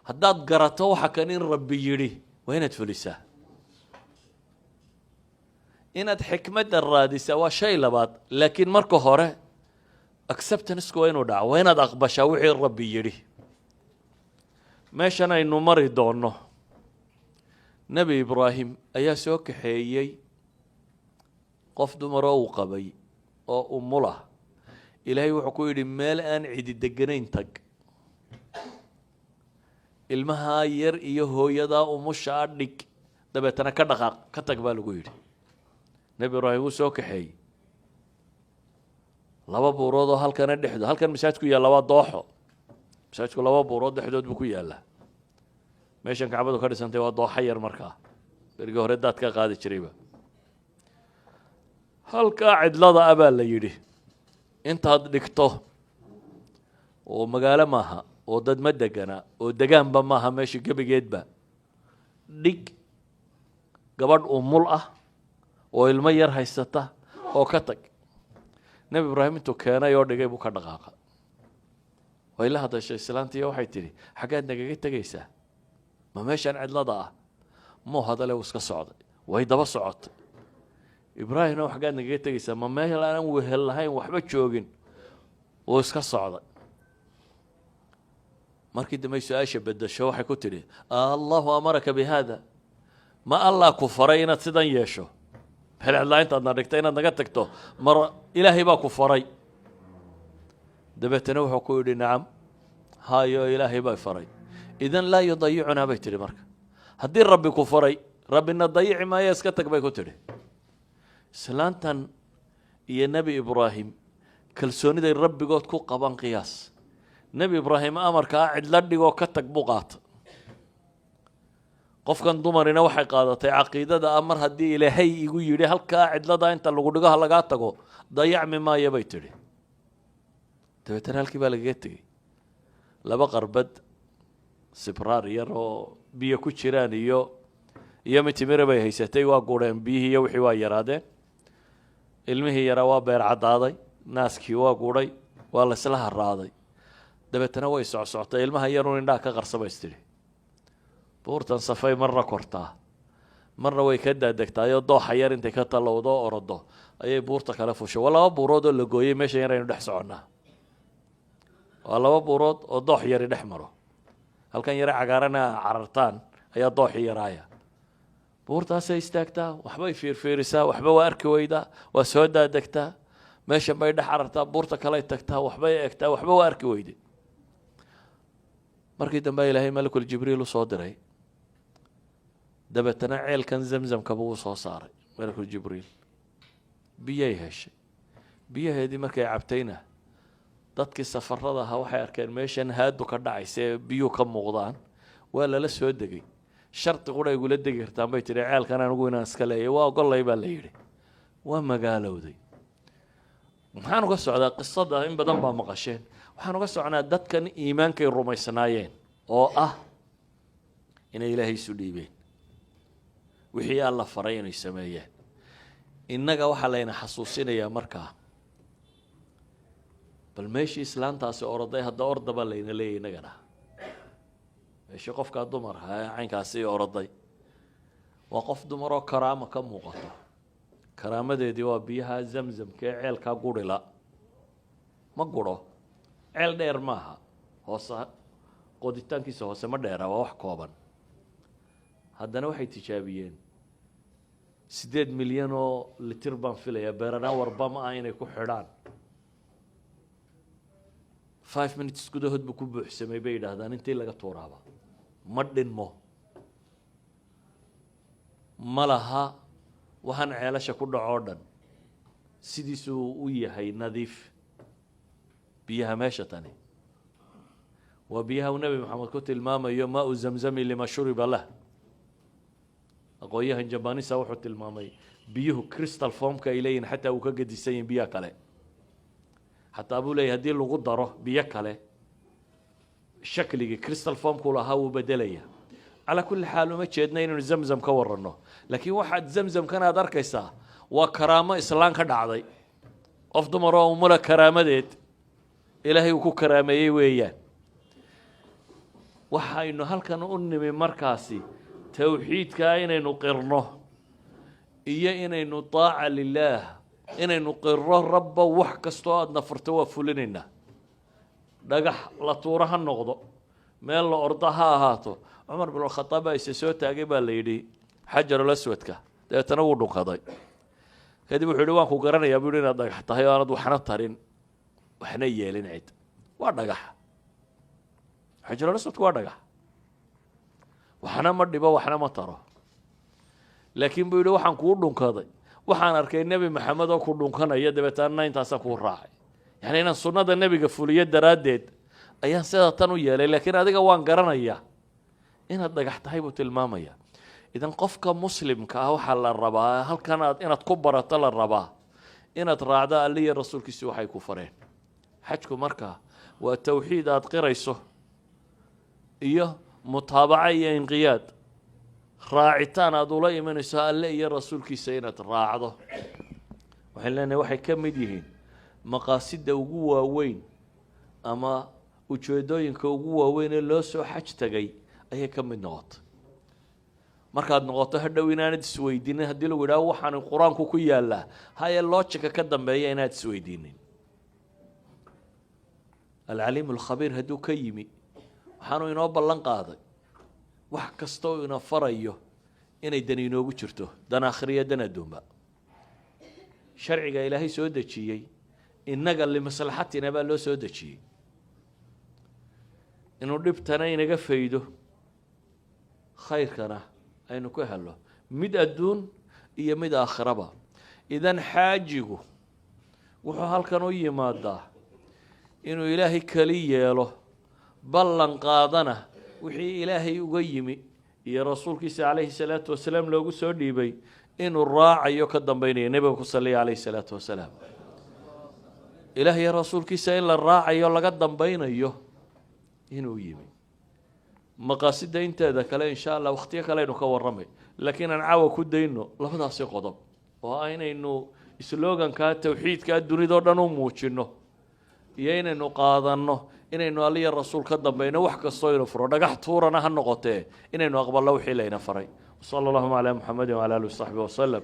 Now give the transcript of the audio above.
haddaad garato waxa kan in rabbi yidhi waa inaad fulisaa inaad xikmadda raadisaa waa shay labaad laakiin marka hore acceptance-ku waa inuu dhaco waa inaad aqbashaa wixii rabbi yidhi meeshan aynu mari doonno nebi ibraahim ayaa soo kaxeeyey qof dumaroo uu qabay oo umulah ilaahay wuxuu ku yidhi meel aan cidi deganayn tag ilmahaa yar iyo hooyadaa umushaa dhig dabeetana ka dhaqaaq ka tag baa lagu yidhi nebi ibraahim wuu soo kaxeeyey laba buurood oo halkana dhexdo halkan masaajidku yaalla waa dooxo masaajidku laba buurood dhexdood buu ku yaallaa meeshan kacbadu ka dhisantay waa dooxo yar markaa berigii hore daad ka qaadi jirayba halkaa cidlada ah baa la yidhi intaad dhigto oo magaalo maaha oo dad ma degana oo degaanba maaha meesha gebigeedba dhig gabadh umul ah oo ilmo yar haysata oo ka tag nebi ibraahim intuu keenay oo dhigay buu ka dhaqaaqa way la hadashay islaantiiyo waxay tidhi xaggaad nagaga tegaysaa ma meeshaan cidlada ah muu hadale uu iska socday way daba socotay ibraahimna xaggaad nagaga tegaysaa ma meel aan wehel lahayn waxba joogin uu iska socday markii dambe su-aasha bedasho waxay ku tidhi allahu amaraka bi haada ma allah ku faray inaad sidan yeesho meel cidlaa intaadna dhigtay inaad naga tagto mar ilaahay baa ku faray dabeetana wuxuu ku yidhi nacam hayo ilaahay baa faray idan laa yudayicunaa bay tidhi marka haddii rabbi ku faray rabbina dayici maayo iska tag bay ku tidhi islaantan iyo nebi ibraahim kalsooniday rabbigood ku qaban qiyaas nebi ibraahim amarkaa cidla dhigoo ka tag buu qaata qofkan dumarina waxay qaadatay caqiidada ah mar haddii ilaahay igu yidhi halkaa cidlada inta lagu dhigo ha lagaa tago dayacmi maayo bay tidhi dabeetana halkii baa lagaga tegey laba qarbad sibraar yar oo biyo ku jiraan iyo mitimire bay haysatay waa gureen biyihii iyo wixii waa yaraadeen ilmihii yaraa waa beer caddaaday naaskii waa gudhay waa laysla haraaday dabeetana way socsoctay ilmaha yarun indhaha ka qarsabays tidhi buurtan safay marna kortaa marna way ka daadegtaayoo dooxa yar intay ka tallowdo oo orodo ayay buurta kale fushay waa laba buurood oo la gooyey meeshan yar aynu dhex soconnaa waa laba buurood oo doox yari dhex maro halkan yare cagaarana carartaan ayaa dooxii yaraaya buurtaasay istaagtaa waxbay fiirfiirisaa waxba waa arki weydaa waa soo daadegtaa meeshan bay dhex carartaa buurta kaley tagtaa waxbay eegtaa waxba waa arki weyday markii dambe ilaahay malakul jibriil u soo diray dabeetana ceelkan zamzamkaba uu soo saaray malakul jibriil biyay heshay biyaheedii markay cabtayna dadkii safarada ahaa waxay arkeen meeshan haadu ka dhacaysa ee biyuhu ka muuqdaan waa lala soo degay sharti qura igula degi kartaan bay tidhi ceelkan anigu inaan iska leeyahay waa ogollay baa la yidhi waa magaalowday maxaan uga socdaa qisada in badan baa maqasheen waxaan uga socnaa dadkan iimaankay rumaysnaayeen oo ah inay ilaahay isu dhiibeen wixii alla faray inay sameeyeen innaga waxaa layna xasuusinayaa markaa bal meeshii islaantaasi oroday hadda ordaba layna leeyahy innagana meeshii qofkaa dumarka ee caynkaasi oroday waa qof dumaroo karaama ka muuqato karaamadeedii waa biyaha zamzamka ee ceelkaa gurhila ma gurho ceel dheer maaha hoose qoditaankiisa hoose ma dheera waa wax kooban haddana waxay tijaabiyeen 8 milyan oo litir baan filayaa beeranaa warba ma ah inay ku xidhaan 5 minutes gudahood buu ku buuxsamay bay yidhaahdaan intii laga tuuraaba ma dhinmo ma laha waxaan ceelasha ku dhacoo dhan sidiisuu u yahay nadiif biyaha meesha tani waa biyaha uu nebi maxamed ku tilmaamayo maa u zamzami lima shuriba lah aqoonyahan jabanisa wuxuu tilmaamay biyuhu crystal formka ay leeyihin xataa uu ka gedisan yahin biyaha kale xataa buu leeyahy haddii lagu daro biyo kale shakligii crystal formku lahaa wuu bedelaya calaa kulli xaal uma jeedna inaynu zamzam ka waranno laakiin waxaad zamzamkan aad arkaysaa waa karaamo islaan ka dhacday qof dumar oo umula karaamadeed ilaahay uu ku karaameeyey weeyaan waxaynu halkan u nimi markaasi tawxiidka inaynu qirno iyo inaynu taaca lilaah inaynu qirro rabba wax kastoo aad nafarto waa fulinayna dhagax la tuuro ha noqdo meel la ordo ha ahaato cumar bin khataab baa isa soo taagay baa la yidhi xajarul aswadka dabeetana wuu dhunkaday kadib wuxuu yidhi waan ku garanayaa buu yidhi inaad dhagax tahay oo aanad waxna tarin waxna yeelin cid waa dhagax xajarul aswadku waa dhagax waxna ma dhibo waxna ma taro laakiin buu yidhi waxaan kuu dhunkaday waxaan arkay nebi maxamed oo ku dhunkanaya dabeetana intaasaan kuu raacay yani inaan sunnada nebiga fuliyo daraaddeed ayaan sida tan u yeelay laakiin adiga waan garanayaa inaad dhagax tahay buu tilmaamaya idan qofka muslimka ah waxaa la rabaa halkan inaad ku barato la rabaa inaad raacdo alle iyo rasuulkiisi waxay ku fareen xajku markaa waa tawxiid aad qirayso iyo mutaabaca iyo inqiyaad raacitaan aad ula imanayso alle iyo rasuulkiisa inaad raacdo waxaan leenahay waxay ka mid yihiin maqaasida ugu waaweyn ama ujeedooyinka ugu waaweyn ee loo soo xaj tagay ayay ka mid noqotay markaad noqoto hadhow inaanad isweydiinin haddii lagu yidhaaho waxaan qur-aanku ku yaallaa haye loojika ka dambeeya inaad isweydiinin alcaliim alkhabiir hadduu ka yimi waxaanu inoo ballan qaaday wax kasta oo ina farayo inay dani inoogu jirto dan aakhiriya dan adduunba sharciga ilaahay soo dejiyey innaga limaslaxatina baa loo soo dejiyey inuu dhibtana inaga faydo khayrkana aynu ku helo mid adduun iyo mid aakhiraba idan xaajigu wuxuu halkan u yimaadaa inuu ilaahay kali yeelo ballan qaadana wixii ilaahay uga yimi iyo rasuulkiisa calayhi salaatu wasalaam loogu soo dhiibay inuu raacayo ka dambaynayo nebiga ku saliya calayhi salaatu wasalaam ilaahay iyo rasuulkiisa in la raacayo laga dambaynayo inuu yimi maqaasida inteeda kale insha allah waqtiyo kale aynu ka warramay laakiin aan caawa ku dayno labadaasi qodob oo ah inaynu slogankaa tawxiidkaa dunidao dhan u muujinno iyo inaynu qaadanno inaynu aliya rasuul ka dambayno wax kastoo inu furo dhagax tuurana ha noqotee inaynu aqbalno wixii layna faray sala allahuma calaa muxamedin wacala alihi wasaxbihi wasalam